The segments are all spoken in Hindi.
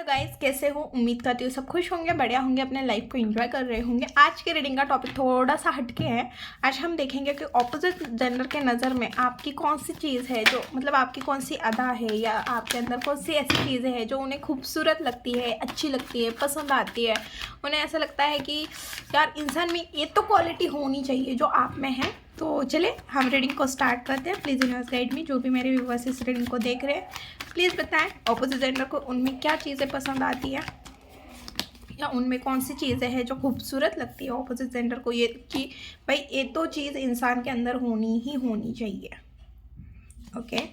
गाइस, कैसे हो? उम्मीद करती हूँ सब खुश होंगे, बढ़िया होंगे, अपने लाइफ को एंजॉय कर रहे होंगे। आज के रीडिंग का टॉपिक थोड़ा सा हटके है। आज हम देखेंगे कि ऑपोजिट जेंडर के नज़र में आपकी कौन सी चीज़ है जो मतलब आपकी कौन सी अदा है या आपके अंदर कौन सी ऐसी चीज़ें हैं जो उन्हें खूबसूरत लगती है, अच्छी लगती है, पसंद आती है। उन्हें ऐसा लगता है कि यार इंसान में ये तो क्वालिटी होनी चाहिए जो आप में है। तो चले हम रीडिंग को स्टार्ट करते हैं। Please universe guide me. जो भी मेरे व्यूवर्स इस रीडिंग को देख रहे हैं, प्लीज़ बताएं ऑपोजिट जेंडर को उनमें क्या चीज़ें पसंद आती है या उनमें कौन सी चीज़ें हैं जो खूबसूरत लगती है ऑपोजिट जेंडर को। ये कि भाई ये तो चीज़ इंसान के अंदर होनी ही होनी चाहिए। Okay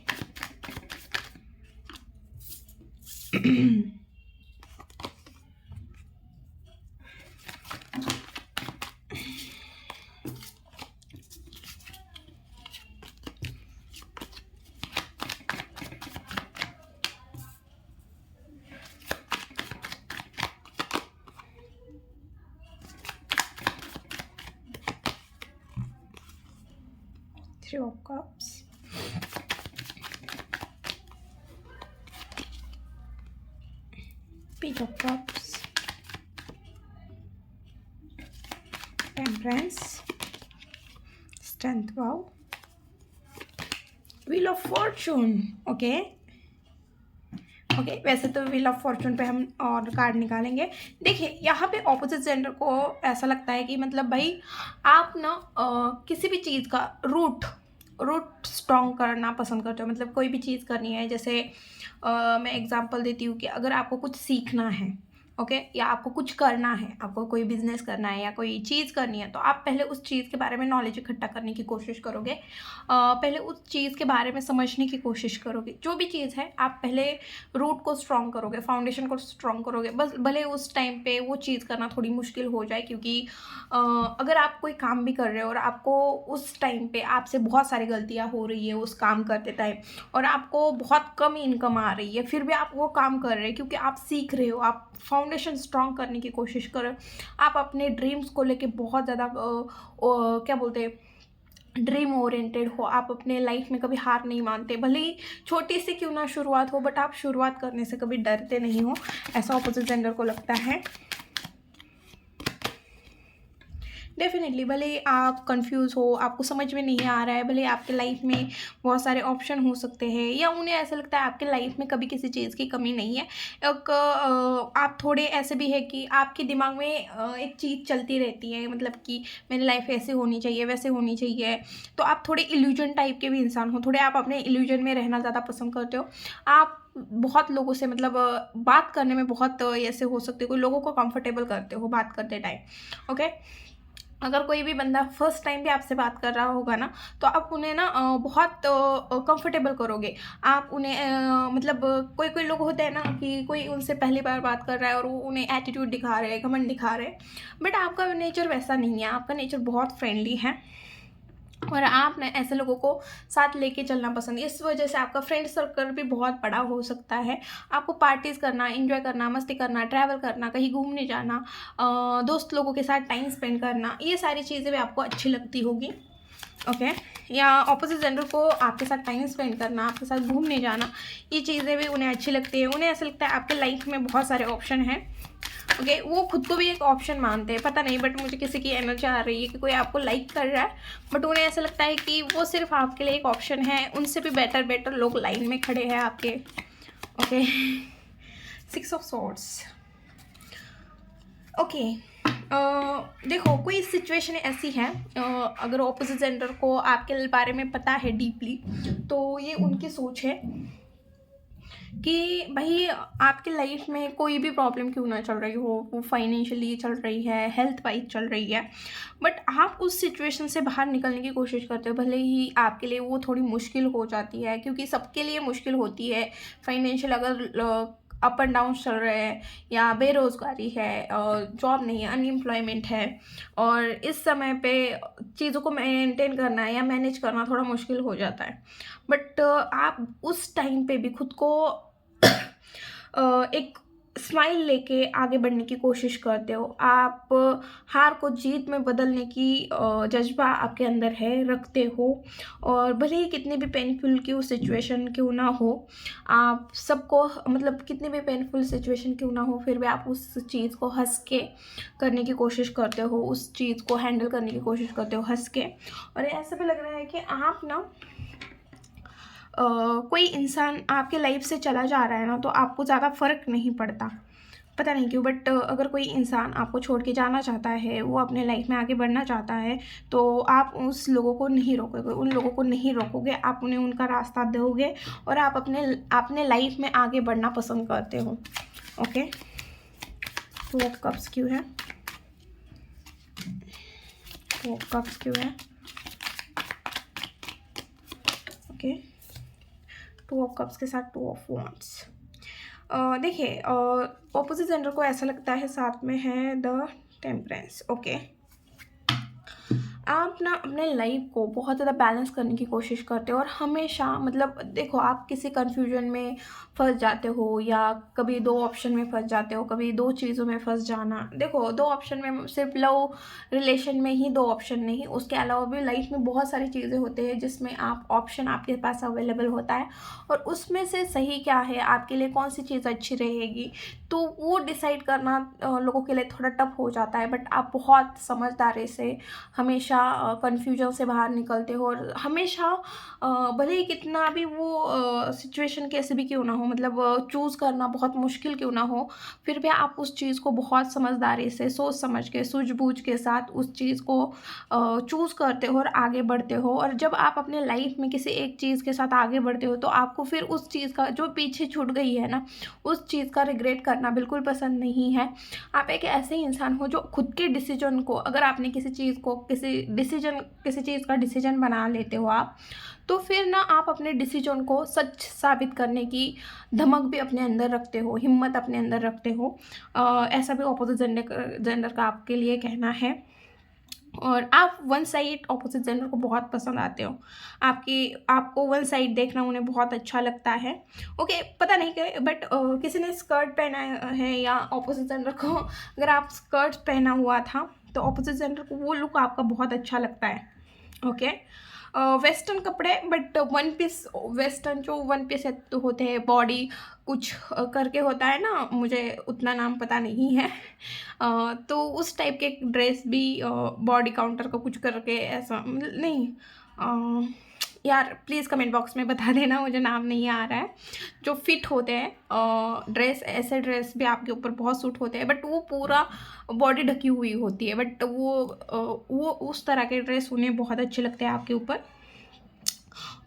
Three of Cups, Page of Cups, Temperance, Strength, Wow, Wheel of Fortune। Okay, वैसे तो व्हील ऑफ फॉर्चून पे हम और कार्ड निकालेंगे। देखिए यहाँ पे ऑपोजिट जेंडर को ऐसा लगता है कि मतलब भाई आप ना किसी भी चीज़ का रूट स्ट्रॉन्ग करना पसंद करते हो। मतलब कोई भी चीज़ करनी है, जैसे मैं एग्जांपल देती हूँ कि अगर आपको कुछ सीखना है, ओके, या आपको कुछ करना है, आपको कोई बिजनेस करना है या कोई चीज़ करनी है, तो आप पहले उस चीज़ के बारे में नॉलेज इकट्ठा करने की कोशिश करोगे। पहले उस चीज़ के बारे में समझने की कोशिश करोगे। जो भी चीज़ है आप पहले रूट को स्ट्रॉन्ग करोगे, फाउंडेशन को स्ट्रॉन्ग करोगे। बस भले उस टाइम पे वो चीज़ करना थोड़ी मुश्किल हो जाए, क्योंकि अगर आप कोई काम भी कर रहे हो और आपको उस टाइम पे आपसे बहुत सारी गलतियाँ हो रही है उस काम करते टाइम, और आपको बहुत कम इनकम आ रही है, फिर भी आप वो काम कर रहे हैं क्योंकि आप सीख रहे हो, आप फाउंडेशन स्ट्रॉन्ग करने की कोशिश कर रहे हो। आप अपने ड्रीम्स को लेके बहुत ज़्यादा क्या बोलते हैं, ड्रीम ओरिएंटेड हो। आप अपने लाइफ में कभी हार नहीं मानते, भले ही छोटी सी क्यों ना शुरुआत हो, बट आप शुरुआत करने से कभी डरते नहीं हो, ऐसा ऑपोजिट जेंडर को लगता है। डेफिनेटली, भले ही आप कंफ्यूज हो, आपको समझ में नहीं आ रहा है, भले आपके लाइफ में बहुत सारे ऑप्शन हो सकते हैं, या उन्हें ऐसा लगता है आपके लाइफ में कभी किसी चीज़ की कमी नहीं है। एक आप थोड़े ऐसे भी है कि आपके दिमाग में एक चीज़ चलती रहती है, मतलब कि मेरी लाइफ ऐसे होनी चाहिए, वैसे होनी चाहिए। तो आप थोड़े इल्यूजन टाइप के भी इंसान हो, थोड़े आप अपने इल्यूजन में रहना ज़्यादा पसंद करते हो। आप बहुत लोगों से मतलब बात करने में बहुत ऐसे हो सकते हो, कोई लोगों को कंफर्टेबल करते हो बात करते टाइम। ओके, अगर कोई भी बंदा फर्स्ट टाइम भी आपसे बात कर रहा होगा ना, तो आप उन्हें ना बहुत कंफर्टेबल करोगे। आप उन्हें मतलब कोई कोई लोग होते हैं ना कि कोई उनसे पहली बार बात कर रहा है और वो उन्हें एटीट्यूड दिखा रहे हैं, घमंड दिखा रहे हैं, बट आपका नेचर वैसा नहीं है। आपका नेचर बहुत फ्रेंडली है और आप ना ऐसे लोगों को साथ लेके चलना पसंद है। इस वजह से आपका फ्रेंड सर्कल भी बहुत बड़ा हो सकता है। आपको पार्टीज़ करना, एंजॉय करना, मस्ती करना, ट्रैवल करना, कहीं घूमने जाना, दोस्त लोगों के साथ टाइम स्पेंड करना, ये सारी चीज़ें भी आपको अच्छी लगती होगी। ओके, या ऑपोजिट जेंडर को आपके साथ टाइम स्पेंड करना, आपके साथ घूमने जाना, ये चीज़ें भी उन्हें अच्छी लगती है। उन्हें ऐसा लगता है आपके लाइफ में बहुत सारे ऑप्शन हैं। ओके, वो खुद को भी एक ऑप्शन मानते हैं, पता नहीं, बट मुझे किसी की एनर्जी आ रही है कि कोई आपको लाइक कर रहा है, बट उन्हें ऐसा लगता है कि वो सिर्फ आपके लिए एक ऑप्शन है। उनसे भी बेटर लोग लाइन में खड़े हैं आपके। Okay, 6 of swords. ओके, देखो कोई सिचुएशन ऐसी है, अगर ऑपोजिट जेंडर को आपके बारे में पता है डीपली, तो ये उनकी सोच है कि भाई आपके लाइफ में कोई भी प्रॉब्लम क्यों ना चल रही हो, वो फाइनेंशियली चल रही है, हेल्थ वाइज चल रही है, बट आप उस सिचुएशन से बाहर निकलने की कोशिश करते हो। भले ही आपके लिए वो थोड़ी मुश्किल हो जाती है, क्योंकि सबके लिए मुश्किल होती है। फाइनेंशियल अगर अप एंड डाउन चल रहे हैं, या बेरोज़गारी है, जॉब नहीं है, अनएम्प्लॉयमेंट है, और इस समय पे चीज़ों को मेंटेन करना या मैनेज करना थोड़ा मुश्किल हो जाता है। बट आप उस टाइम पे भी खुद को एक स्माइल लेके आगे बढ़ने की कोशिश करते हो। आप हार को जीत में बदलने की जज़्बा आपके अंदर है, रखते हो। और भले ही कितनी भी पेनफुल क्यों सिचुएशन क्यों ना हो, आप सबको मतलब कितनी भी पेनफुल सिचुएशन क्यों ना हो, फिर भी आप उस चीज़ को हँस के करने की कोशिश करते हो, उस चीज़ को हैंडल करने की कोशिश करते हो हँस के। और ऐसा भी लग रहा है कि आप ना कोई इंसान आपके लाइफ से चला जा रहा है ना, तो आपको ज़्यादा फ़र्क नहीं पड़ता, पता नहीं क्यों। बट अगर कोई इंसान आपको छोड़ के जाना चाहता है, वो अपने लाइफ में आगे बढ़ना चाहता है, तो आप उस लोगों को नहीं रोकोगे, उन लोगों को नहीं रोकोगे, आप उन्हें उनका रास्ता दोगे और आप अपने लाइफ में आगे बढ़ना पसंद करते हो। ओके, टू ऑफ कप्स क्यों है, टू ऑफ कप्स क्यों है, ओके, टू ऑफ कप्स के साथ टू ऑफ वॉन्ड्स। देखिए, ऑपोजिट जेंडर को ऐसा लगता है, साथ में है द टेम्परेंस। ओके, आप ना अपने लाइफ को बहुत ज़्यादा बैलेंस करने की कोशिश करते हो और हमेशा मतलब देखो, आप किसी कन्फ्यूजन में फंस जाते हो या कभी दो ऑप्शन में फंस जाते हो, कभी दो चीज़ों में फंस जाना। देखो, दो ऑप्शन में सिर्फ लव रिलेशन में ही दो ऑप्शन नहीं, उसके अलावा भी लाइफ में बहुत सारी चीज़ें होते हैं जिसमें आप ऑप्शन आपके पास अवेलेबल होता है और उसमें से सही क्या है, आपके लिए कौन सी चीज़ अच्छी रहेगी, तो वो डिसाइड करना लोगों के लिए थोड़ा टफ हो जाता है। बट आप बहुत समझदारी से हमेशा कन्फ्यूजन से बाहर निकलते हो और हमेशा भले ही कितना भी वो सिचुएशन कैसे भी क्यों ना हो, मतलब चूज़ करना बहुत मुश्किल क्यों ना हो, फिर भी आप उस चीज़ को बहुत समझदारी से, सोच समझ के, सूझबूझ के साथ उस चीज़ को चूज़ करते हो और आगे बढ़ते हो। और जब आप अपने लाइफ में किसी एक चीज़ के साथ आगे बढ़ते हो, तो आपको फिर उस चीज़ का जो पीछे छूट गई है ना, उस चीज़ का रिग्रेट करना बिल्कुल पसंद नहीं है। आप एक ऐसे इंसान हो जो खुद के डिसीजन को, अगर आपने किसी चीज़ को किसी चीज़ का डिसीजन बना लेते हो आप, तो फिर ना आप अपने डिसीजन को सच साबित करने की धमक भी अपने अंदर रखते हो, हिम्मत अपने अंदर रखते हो। ऐसा भी ऑपोजिट जेंडर का आपके लिए कहना है। और आप वन साइड ऑपोजिट जेंडर को बहुत पसंद आते हो, आपको वन साइड देखना उन्हें बहुत अच्छा लगता है। ओके, पता नहीं क्या, बट किसी ने स्कर्ट पहना है या ऑपोजिट जेंडर को अगर आप स्कर्ट पहना हुआ था, तो ऑपोजिट जेंडर को वो लुक आपका बहुत अच्छा लगता है। ओके, वेस्टर्न कपड़े, बट वन पीस, वेस्टर्न जो वन पीस होते हैं, बॉडी कुछ करके होता है ना, मुझे उतना नाम पता नहीं है। तो उस टाइप के ड्रेस भी, बॉडी काउंटर का कुछ करके ऐसा, मतलब नहीं, यार प्लीज़ कमेंट बॉक्स में बता देना, मुझे नाम नहीं आ रहा है। जो फिट होते हैं ड्रेस, ऐसे ड्रेस भी आपके ऊपर बहुत सूट होते हैं, बट वो पूरा बॉडी ढकी हुई होती है, बट वो उस तरह के ड्रेस उन्हें बहुत अच्छे लगते हैं आपके ऊपर।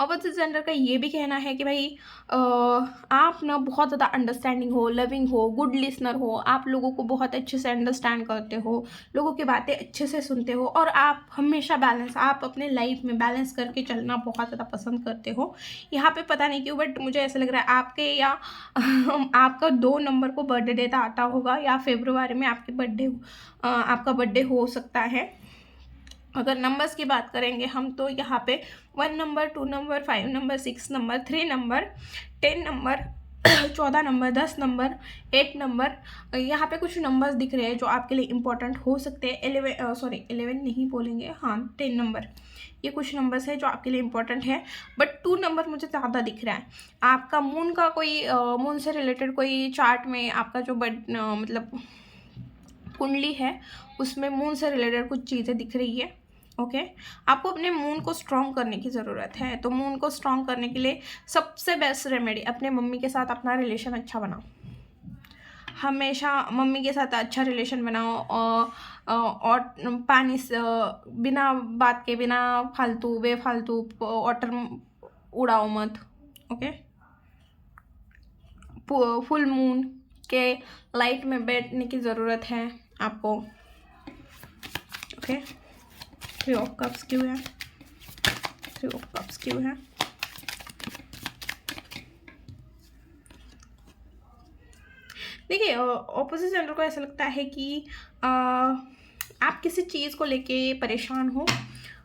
ऑपोजिट जेंडर का ये भी कहना है कि भाई आप ना बहुत ज़्यादा अंडरस्टैंडिंग हो, लविंग हो, गुड लिसनर हो, आप लोगों को बहुत अच्छे से अंडरस्टैंड करते हो, लोगों की बातें अच्छे से सुनते हो और आप हमेशा आप अपने लाइफ में बैलेंस करके चलना बहुत ज़्यादा पसंद करते हो। यहाँ पे पता नहीं क्यों, बट मुझे ऐसा लग रहा है आपके या आपका 2 नंबर को बर्थडे डेट आता होगा या फरवरी में आपका बर्थडे हो सकता है। अगर नंबर्स की बात करेंगे हम, तो यहाँ पे 1 number, 2 number, 5 number, 6 number, 3 number, 10 number, 14 number, 10 number, 8 number, यहाँ पे कुछ नंबर्स दिख रहे हैं जो आपके लिए इम्पोर्टेंट हो सकते हैं। 11 नहीं बोलेंगे, हाँ 10 नंबर, ये कुछ नंबर्स है जो आपके लिए इम्पोर्टेंट है। बट 2 नंबर मुझे ज़्यादा दिख रहा है। आपका मून का कोई मून से रिलेटेड कोई चार्ट में आपका जो मतलब कुंडली है, उसमें मून से रिलेटेड कुछ चीज़ें दिख रही है। ओके, आपको अपने मून को स्ट्रॉन्ग करने की ज़रूरत है। तो मून को स्ट्रॉन्ग करने के लिए सबसे बेस्ट रेमेडी, अपने मम्मी के साथ अपना रिलेशन अच्छा बनाओ। हमेशा मम्मी के साथ अच्छा रिलेशन बनाओ और पानी से बिना बात के, बिना फालतू बेफालतू वाटर उड़ाओ मत। ओके, फुल मून के लाइट में बैठने की ज़रूरत है आपको। ओके, 3 ऑफ कप्स क्यों है, 3 ऑफ कप्स क्यों है। देखिए, ऑपोजिट जेंडर को ऐसा लगता है कि आप किसी चीज़ को लेके परेशान हो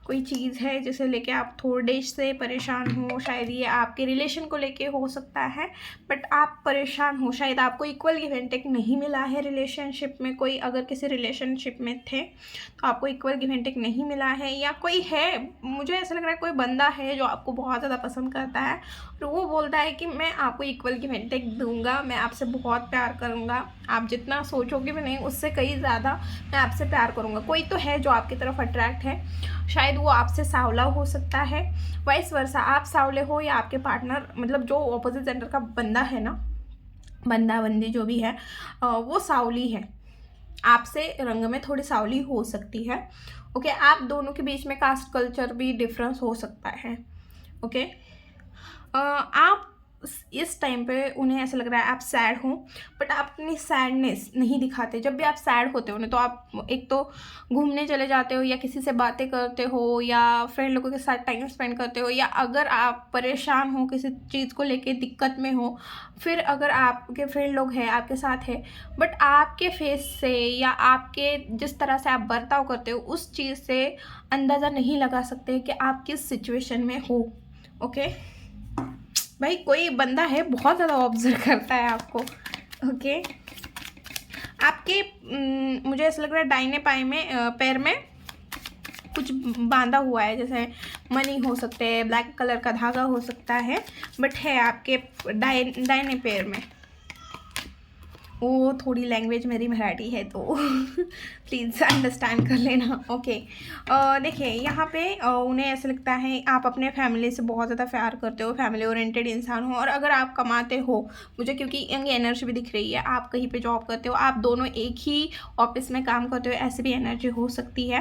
कोई चीज़ है जिसे लेके आप थोड़े से परेशान हो, शायद ये आपके रिलेशन को लेके हो सकता है, बट आप परेशान हो, शायद आपको इक्वल गिव एंड टेक नहीं मिला है रिलेशनशिप में। कोई अगर किसी रिलेशनशिप में थे तो आपको इक्वल गिव एंड टेक नहीं मिला है, या कोई है, मुझे ऐसा लग रहा है कोई बंदा है जो आपको बहुत ज़्यादा पसंद करता है और वो बोलता है कि मैं आपको इक्वल गिव एंड टेक दूंगा, मैं आपसे बहुत प्यार करूँगा, आप जितना सोचोगे भी नहीं उससे कहीं ज़्यादा मैं आपसे प्यार करूँगा। कोई तो है जो आपकी तरफ अट्रैक्ट है, शायद वो आपसे सांवला हो सकता है, वाइस वर्सा आप सांवले हो या आपके पार्टनर, मतलब जो ऑपोजिट जेंडर का बंदा है ना, बंदा बंदी जो भी है वो सांवली है, आपसे रंग में थोड़ी सांवली हो सकती है। ओके, आप दोनों के बीच में कास्ट कल्चर भी डिफरेंस हो सकता है। ओके, आप इस टाइम पे उन्हें ऐसा लग रहा है आप सैड हो, बट आप अपनी सैडनेस नहीं दिखाते। जब भी आप सैड होते हो ना तो आप एक तो घूमने चले जाते हो, या किसी से बातें करते हो, या फ्रेंड लोगों के साथ टाइम स्पेंड करते हो, या अगर आप परेशान हो किसी चीज़ को लेके, दिक्कत में हो, फिर अगर आपके फ्रेंड लोग हैं आपके साथ है, बट आपके फेस से या आपके जिस तरह से आप बर्ताव करते हो उस चीज़ से अंदाज़ा नहीं लगा सकते कि आप किस सिचुएशन में हो। ओके भाई, कोई बंदा है बहुत ज़्यादा ऑब्जर्व करता है आपको। ओके, आपके मुझे ऐसा लग रहा है दाहिने पाए में पैर में कुछ बांधा हुआ है, जैसे मनी हो सकते हैं, ब्लैक कलर का धागा हो सकता है, बट है आपके दाहिने पैर में। वो थोड़ी लैंग्वेज मेरी मराठी है तो प्लीज़ अंडरस्टैंड कर लेना। ओके, देखिए यहाँ पे उन्हें ऐसा लगता है आप अपने फैमिली से बहुत ज़्यादा प्यार करते हो, फैमिली ओरिएंटेड इंसान हो, और अगर आप कमाते हो, मुझे क्योंकि यंग एनर्जी भी दिख रही है, आप कहीं पे जॉब करते हो, आप दोनों एक ही ऑफिस में काम करते हो, ऐसी भी एनर्जी हो सकती है।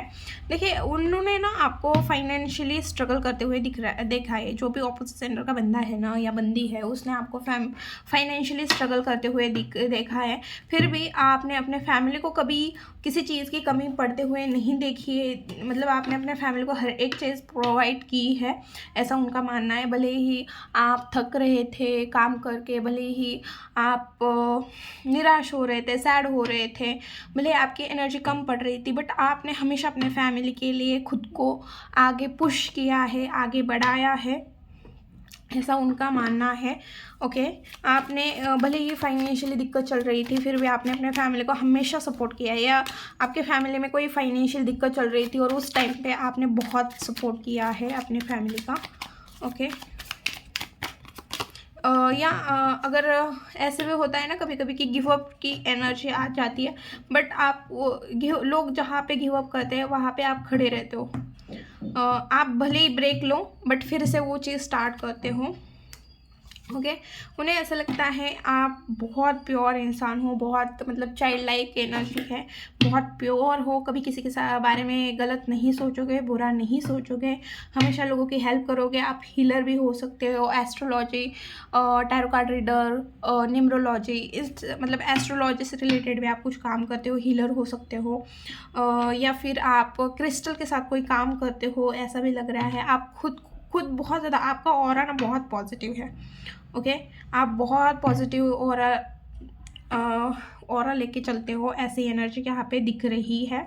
देखिए उन्होंने ना आपको फाइनेंशियली स्ट्रगल करते हुए देखा है, जो भी ऑपोजिट जेंडर का बंदा है ना या बंदी है, उसने आपको फाइनेंशियली स्ट्रगल करते हुए देखा है। फिर भी आपने अपने फैमिली को कभी किसी चीज़ की कमी पड़ते हुए नहीं देखी है, मतलब आपने अपने फैमिली को हर एक चीज़ प्रोवाइड की है, ऐसा उनका मानना है। भले ही आप थक रहे थे काम करके, भले ही आप निराश हो रहे थे, सैड हो रहे थे, भले आपकी एनर्जी कम पड़ रही थी, बट आपने हमेशा अपने फैमिली के लिए खुद को आगे पुश किया है, आगे बढ़ाया है, ऐसा उनका मानना है। ओके, आपने भले ही फाइनेंशियली दिक्कत चल रही थी, फिर भी आपने अपने फैमिली को हमेशा सपोर्ट किया है, या आपके फैमिली में कोई फाइनेंशियल दिक्कत चल रही थी और उस टाइम पे आपने बहुत सपोर्ट किया है अपने फैमिली का। ओके, या अगर ऐसे भी होता है ना कभी कभी कि गिव अप की एनर्जी आ जाती है, बट आप लोग जहाँ पे गिव अप करते हैं वहाँ पे आप खड़े रहते हो, आप भले ही ब्रेक लो बट फिर से वो चीज़ स्टार्ट करते हो। ओके, उन्हें ऐसा लगता है आप बहुत प्योर इंसान हो, बहुत मतलब चाइल्ड लाइक एनर्जी है, बहुत प्योर हो, कभी किसी के बारे में गलत नहीं सोचोगे, बुरा नहीं सोचोगे, हमेशा लोगों की हेल्प करोगे। आप हीलर भी हो सकते हो, astrology, tarot card reader, numerology, इस मतलब एस्ट्रोलॉजी से रिलेटेड भी आप कुछ काम करते हो, हीलर हो सकते हो, या फिर आप क्रिस्टल के साथ कोई काम करते हो, ऐसा भी लग रहा है। आप खुद बहुत ज़्यादा, आपका ऑरा ना बहुत पॉजिटिव है। ओके, आप बहुत पॉजिटिव ऑरा लेके चलते हो, ऐसी एनर्जी यहाँ पे दिख रही है।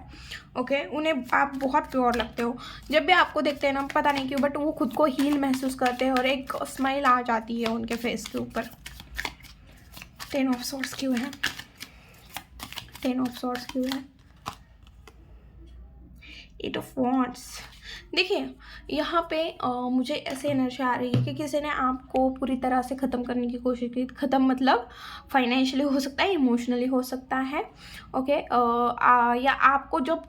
ओके, उन्हें आप बहुत प्योर लगते हो, जब भी आपको देखते हैं ना पता नहीं क्यों बट वो खुद को हील महसूस करते हैं और एक स्माइल आ जाती है उनके फेस के ऊपर। 10 ऑफ सॉर्ड्स क्यों है, 10 ऑफ सॉर्ड्स क्यों है, 8 ऑफ वॉन्ड्स। देखिए यहाँ पे मुझे ऐसे एनर्जी आ रही है कि किसी ने आपको पूरी तरह से ख़त्म करने की कोशिश की। ख़त्म मतलब फाइनेंशियली हो सकता है, इमोशनली हो सकता है। ओके, या आपको जब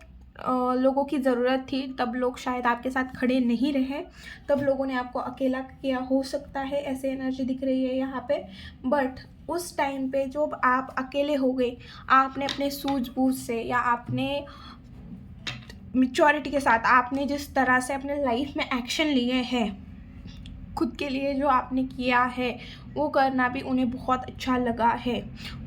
लोगों की ज़रूरत थी तब लोग शायद आपके साथ खड़े नहीं रहे, तब लोगों ने आपको अकेला किया हो सकता है, ऐसे एनर्जी दिख रही है यहाँ पे। बट उस टाइम पे जब आप अकेले हो गए, आपने अपने सूझबूझ से या आपने मैच्योरिटी के साथ आपने जिस तरह से अपने लाइफ में एक्शन लिए हैं, खुद के लिए जो आपने किया है वो करना भी उन्हें बहुत अच्छा लगा है।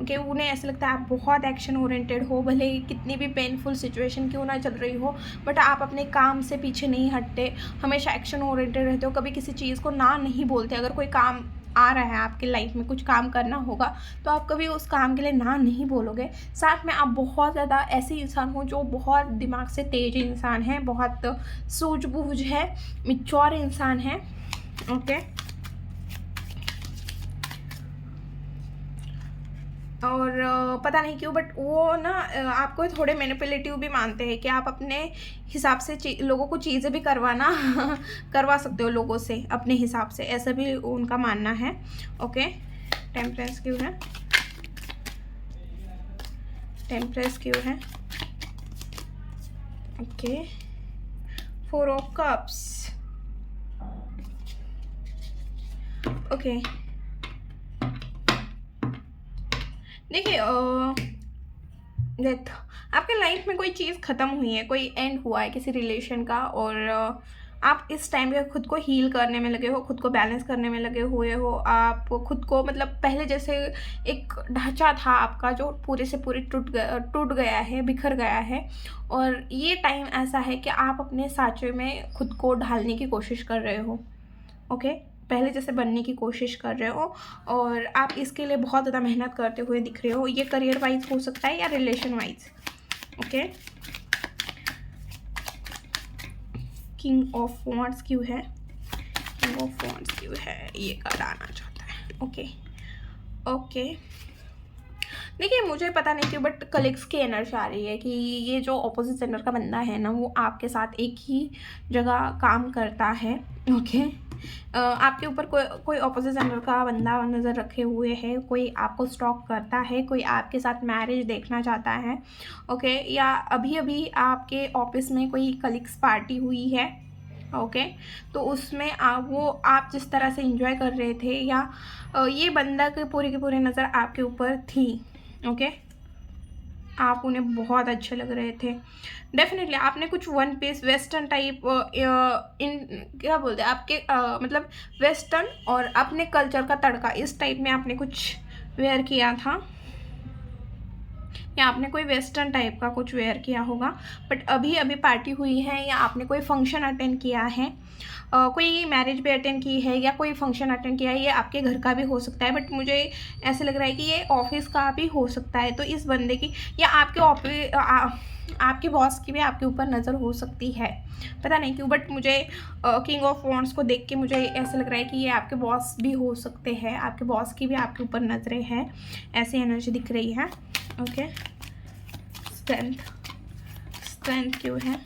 ओके, उन्हें ऐसा लगता है आप बहुत एक्शन ओरिएंटेड हो, भले ही कितनी भी पेनफुल सिचुएशन क्यों ना चल रही हो, बट आप अपने काम से पीछे नहीं हटते, हमेशा एक्शन ओरिएंटेड रहते हो, कभी किसी चीज़ को ना नहीं बोलते। अगर कोई काम आ रहा है आपके लाइफ में, कुछ काम करना होगा, तो आप कभी उस काम के लिए ना नहीं बोलोगे। साथ में आप बहुत ज़्यादा ऐसे इंसान हो जो बहुत दिमाग से तेज इंसान है, बहुत सूझबूझ है, मैच्योर इंसान है। ओके, और पता नहीं क्यों बट वो ना आपको थोड़े मैनिपुलेटिव भी मानते हैं कि आप अपने हिसाब से लोगों को चीज़ें भी करवाना करवा सकते हो लोगों से अपने हिसाब से, ऐसा भी उनका मानना है। ओके, टेम्परेंस क्यों है, टेम्परेंस क्यों है। Okay, 4 of cups. ओके, देखिए डेथ, आपके लाइफ में कोई चीज़ ख़त्म हुई है, कोई एंड हुआ है किसी रिलेशन का, और आप इस टाइम पे खुद को हील करने में लगे हो, खुद को बैलेंस करने में लगे हुए हो। आप खुद को मतलब पहले जैसे एक ढांचा था आपका जो पूरे से पूरे टूट गया है, बिखर गया है, और ये टाइम ऐसा है कि आप अपने सांचे में खुद को ढालने की कोशिश कर रहे हो। ओके, पहले जैसे बनने की कोशिश कर रहे हो, और आप इसके लिए बहुत ज़्यादा मेहनत करते हुए दिख रहे हो। ये करियर वाइज हो सकता है या relation wise. Okay, king of wands क्यों है, किंग ऑफ वॉन्ड्स क्यों है, ये कार्ड आना चाहता है। ओके ओके, देखिए मुझे पता नहीं क्यों बट कलीग्स की एनर्जी आ रही है कि ये जो ऑपोजिट जेंडर का बंदा है ना, वो आपके साथ एक ही जगह काम करता है। ओके, आपके ऊपर कोई ऑपोजिट जेंडर का बंदा नज़र रखे हुए है, कोई आपको स्टॉक करता है, कोई आपके साथ मैरिज देखना चाहता है। ओके, या अभी अभी आपके ऑफिस में कोई कलीग्स पार्टी हुई है। ओके, तो उसमें आप जिस तरह से एंजॉय कर रहे थे, या ये बंदा के पूरे नज़र आपके ऊपर थी। ओके, आप उन्हें बहुत अच्छे लग रहे थे। डेफिनेटली आपने कुछ वन पीस वेस्टर्न टाइप इन क्या बोलते हैं आपके मतलब वेस्टर्न और अपने कल्चर का तड़का, इस टाइप में आपने कुछ वेयर किया था, या आपने कोई वेस्टर्न टाइप का कुछ वेयर किया होगा। बट अभी अभी पार्टी हुई है, या आपने कोई फंक्शन अटेंड किया है, कोई मैरिज भी अटेंड की है, या कोई फंक्शन अटेंड किया है। ये आपके घर का भी हो सकता है, बट मुझे ऐसे लग रहा है कि ये ऑफिस का भी हो सकता है। तो इस बंदे की या आपके बॉस की भी आपके ऊपर नज़र हो सकती है, पता नहीं क्यों बट मुझे किंग ऑफ वॉन्ड्स को देख के मुझे ऐसा लग रहा है कि ये आपके बॉस भी हो सकते हैं, आपके बॉस की भी आपके ऊपर नज़रें हैं, ऐसी एनर्जी दिख रही है। ओके, स्ट्रेंथ क्यों है,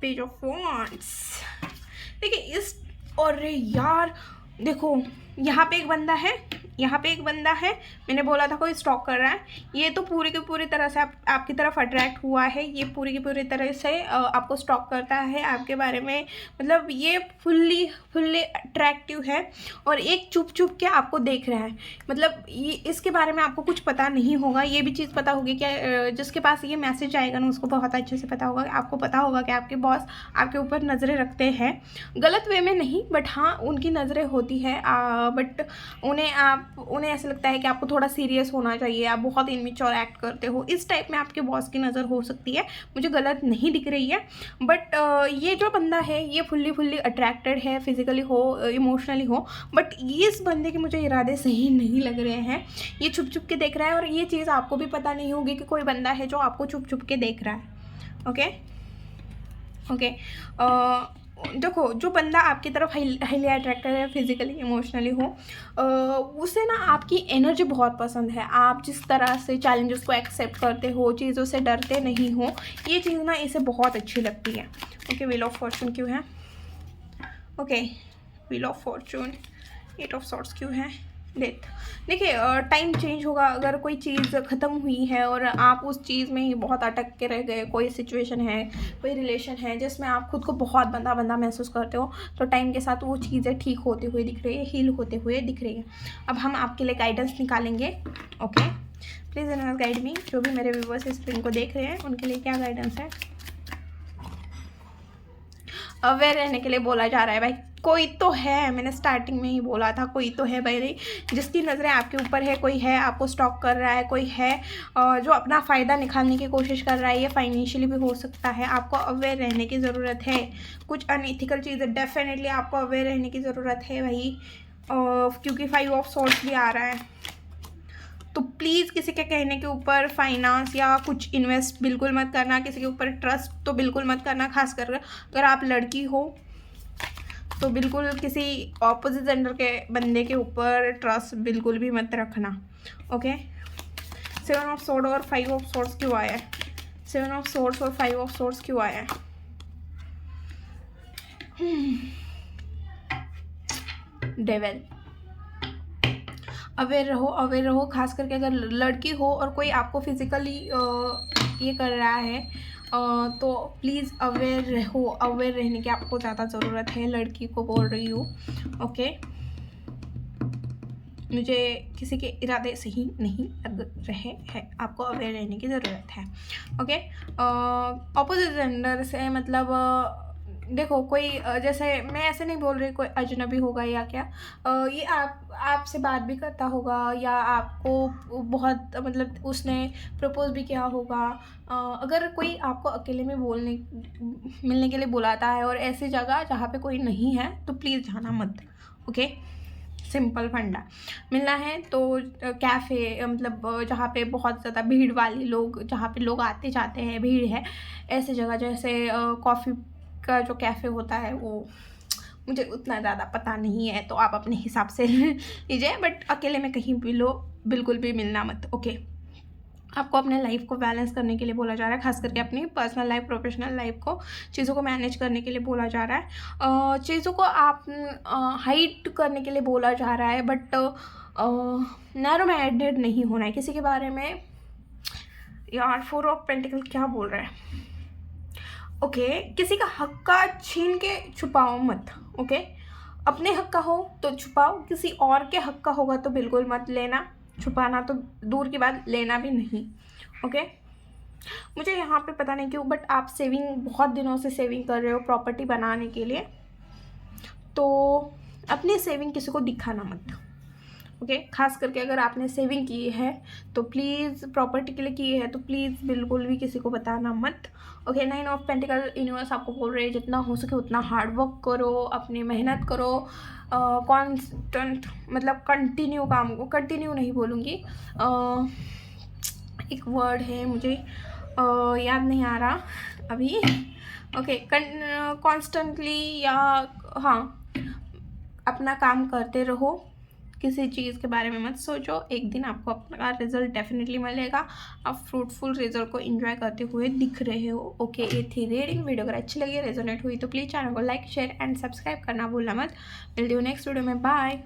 पेज ऑफ वॉन्ड्स। देखिए इस, और यार देखो यहाँ पे एक बंदा है, यहाँ पे एक बंदा है, मैंने बोला था कोई स्टॉक कर रहा है। ये तो पूरी की पूरी तरह से आपकी तरफ अट्रैक्ट हुआ है, ये पूरी की पूरी तरह से आपको स्टॉक करता है आपके बारे में, मतलब ये फुल्ली अट्रैक्टिव है, और एक चुप चुप के आपको देख रहा है। मतलब ये इसके बारे में आपको कुछ पता नहीं होगा, ये भी चीज़ पता होगी कि जिसके पास ये मैसेज आएगा ना, उसको बहुत अच्छे से पता होगा, आपको पता होगा कि आपके बॉस आपके ऊपर नज़रें रखते हैं, गलत वे में नहीं बट हाँ उनकी नज़रें होती है। बट उन्हें ऐसा लगता है कि आपको थोड़ा सीरियस होना चाहिए, आप बहुत इनमेच्योर एक्ट करते हो, इस टाइप में आपके बॉस की नज़र हो सकती है। मुझे गलत नहीं दिख रही है, बट ये जो बंदा है ये फुल्ली अट्रैक्टेड है, फिजिकली हो इमोशनली हो, बट इस बंदे के मुझे इरादे सही नहीं लग रहे हैं। ये छुप छुप के देख रहा है, और ये चीज़ आपको भी पता नहीं होगी कि कोई बंदा है जो आपको छुप छुप के देख रहा है। ओके, देखो जो बंदा आपकी तरफ हाईली अट्रैक्टेड है, फिजिकली इमोशनली हो, उसे ना आपकी एनर्जी बहुत पसंद है, आप जिस तरह से चैलेंजेस को एक्सेप्ट करते हो, चीज़ों से डरते नहीं हो, ये चीज़ ना इसे बहुत अच्छी लगती है। ओके, व्हील ऑफ फॉर्चून क्यों है, okay wheel of Fortune, 8 of swords क्यों है, डेथ। देखिए टाइम चेंज होगा, अगर कोई चीज़ ख़त्म हुई है और आप उस चीज़ में ही बहुत अटक के रह गए, कोई सिचुएशन है, कोई रिलेशन है जिसमें आप खुद को बहुत बंदा महसूस करते हो, तो टाइम के साथ वो चीज़ें ठीक होते हुए दिख रही है, हील होते हुए दिख रही है। अब हम आपके लिए गाइडेंस निकालेंगे। Okay, please universe guide me, जो भी मेरे व्यूवर्स इस स्क्रीन को देख रहे हैं उनके लिए क्या गाइडेंस है। अवेयर रहने के लिए बोला जा रहा है भाई, कोई तो है, मैंने स्टार्टिंग में ही बोला था, कोई तो है भाई, जिसकी नज़रें आपके ऊपर है, कोई है आपको स्टॉक कर रहा है, कोई है जो अपना फ़ायदा निकालने की कोशिश कर रहा है। ये फाइनेंशियली भी हो सकता है। आपको अवेयर रहने की ज़रूरत है। कुछ अनएथिकल चीज़ें डेफिनेटली आपको अवेयर रहने की ज़रूरत है भाई, क्योंकि 5 ऑफ सोर्ड्स भी आ रहा है। तो प्लीज़ किसी के कहने के ऊपर फाइनेंस या कुछ इन्वेस्ट बिल्कुल मत करना, किसी के ऊपर ट्रस्ट तो बिल्कुल मत करना। खास कर अगर आप लड़की हो तो बिल्कुल किसी ऑपोजिट जेंडर के बंदे के ऊपर ट्रस्ट बिल्कुल भी मत रखना। ओके, 7 ऑफ सोर्ड और 5 ऑफ सोर्ड्स क्यों आया है? 7 ऑफ सोर्ड्स और 5 ऑफ सोर्ड्स क्यों आया है? डेविल। अवेयर रहो, खास करके अगर लड़की हो और कोई आपको फिजिकली ये कर रहा है तो प्लीज़ अवेयर रहो। अवेयर रहने की आपको ज़्यादा ज़रूरत है, लड़की को बोल रही हूँ। ओके, मुझे किसी के इरादे सही नहीं लग रहे हैं, आपको अवेयर रहने की ज़रूरत है। ओके, ऑपोजिट जेंडर से मतलब देखो कोई जैसे मैं ऐसे नहीं बोल रही कोई अजनबी होगा या क्या, ये आपसे बात भी करता होगा या आपको बहुत मतलब उसने प्रपोज भी किया होगा। अगर कोई आपको अकेले में मिलने के लिए बुलाता है और ऐसी जगह जहाँ पे कोई नहीं है तो प्लीज़ जाना मत। ओके, सिंपल फंडा। मिलना है तो कैफ़े मतलब जहाँ पे बहुत ज़्यादा भीड़ वाली लोग, जहाँ पे लोग आते जाते हैं, भीड़ है, ऐसी जगह जैसे कॉफ़ी का जो कैफ़े होता है वो मुझे उतना ज़्यादा पता नहीं है, तो आप अपने हिसाब से लीजिए, बट अकेले में कहीं भी लो बिल्कुल भी मिलना मत। ओके, आपको अपने लाइफ को बैलेंस करने के लिए बोला जा रहा है, खास करके अपनी पर्सनल लाइफ प्रोफेशनल लाइफ को चीज़ों को मैनेज करने के लिए बोला जा रहा है। चीज़ों को आप हाइड करने के लिए बोला जा रहा है, बट नैरो माइंडेड नहीं होना है किसी के बारे में। यार 4 ऑफ पेंटिकल क्या बोल रहा है? ओके, किसी का हक का छीन के छुपाओ मत। ओके, अपने हक का हो तो छुपाओ, किसी और के हक का होगा तो बिल्कुल मत लेना। छुपाना तो दूर की बात, लेना भी नहीं। ओके, मुझे यहाँ पे पता नहीं क्यों बट आप सेविंग बहुत दिनों से सेविंग कर रहे हो प्रॉपर्टी बनाने के लिए, तो अपनी सेविंग किसी को दिखाना मत। ओके, खास करके अगर आपने सेविंग की है तो प्लीज़ प्रॉपर्टी के लिए की है तो प्लीज़ बिल्कुल भी किसी को बताना मत। ओके, 9 ऑफ पेंटिकल यूनिवर्स आपको बोल रहे हैं जितना हो सके उतना हार्ड वर्क करो, अपनी मेहनत करो, कांस्टेंट मतलब कंटिन्यू काम को, कंटिन्यू नहीं बोलूँगी, एक वर्ड है मुझे याद नहीं आ रहा अभी। ओके, कॉन्स्टेंटली या हाँ, अपना काम करते रहो, किसी चीज़ के बारे में मत सोचो, एक दिन आपको अपना रिजल्ट डेफिनेटली मिलेगा। आप फ्रूटफुल रिजल्ट को एंजॉय करते हुए दिख रहे हो। ओके, ये थी रीडिंग। वीडियो अगर अच्छी लगी, रेजोनेट हुई तो प्लीज़ चैनल को लाइक शेयर एंड सब्सक्राइब करना भूलना मत। मिलती हूँ नेक्स्ट वीडियो में, बाय।